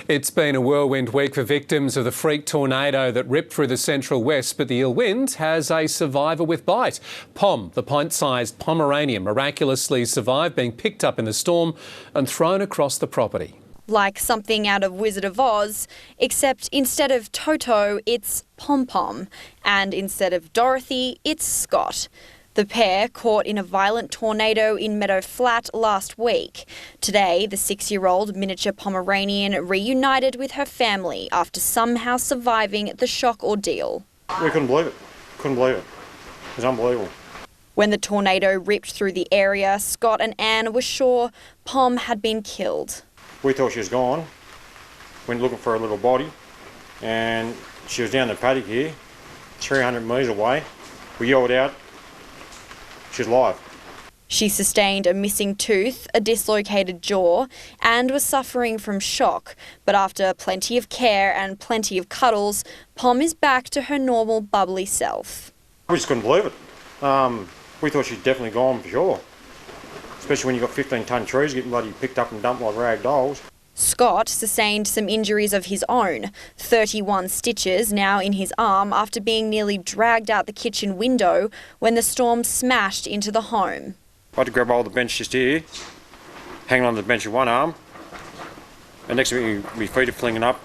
It's been a whirlwind week for victims of the freak tornado that ripped through the central west, but the ill wind has a survivor with bite. Pom, the pint-sized Pomeranian, miraculously survived being picked up in the storm and thrown across the property. Like something out of Wizard of Oz, except instead of Toto, it's Pom-Pom, and instead of Dorothy, it's Scott. The pair caught in a violent tornado in Meadow Flat last week. Today, the 6-year-old miniature Pomeranian reunited with her family after somehow surviving the shock ordeal. We couldn't believe it. Couldn't believe it. It was unbelievable. When the tornado ripped through the area, Scott and Anne were sure Pom had been killed. We thought she was gone. Went looking for her little body, and she was down the paddock here, 300 metres away. We yelled out. She's alive. She sustained a missing tooth, a dislocated jaw, and was suffering from shock. But after plenty of care and plenty of cuddles, Pom is back to her normal bubbly self. We just couldn't believe it. We thought she'd definitely gone for sure. Especially when you've got 15-tonne trees getting bloody picked up and dumped like rag dolls. Scott sustained some injuries of his own, 31 stitches now in his arm after being nearly dragged out the kitchen window when the storm smashed into the home. I had to grab hold of the bench just here, hanging on the bench with one arm, and next to me, my feet are flinging up.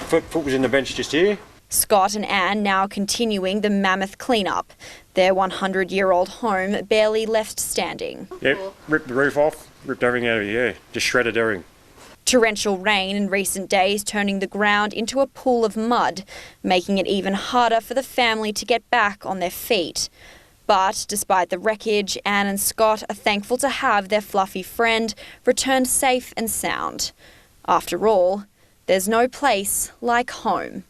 Foot was in the bench just here. Scott and Anne now continuing the mammoth clean-up. Their 100-year-old home barely left standing. Yep, ripped the roof off, ripped everything out of here, just shredded everything. Torrential rain in recent days turning the ground into a pool of mud, making it even harder for the family to get back on their feet. But despite the wreckage, Anne and Scott are thankful to have their fluffy friend returned safe and sound. After all, there's no place like home.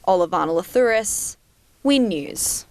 Olivana Lathouris, WIN News.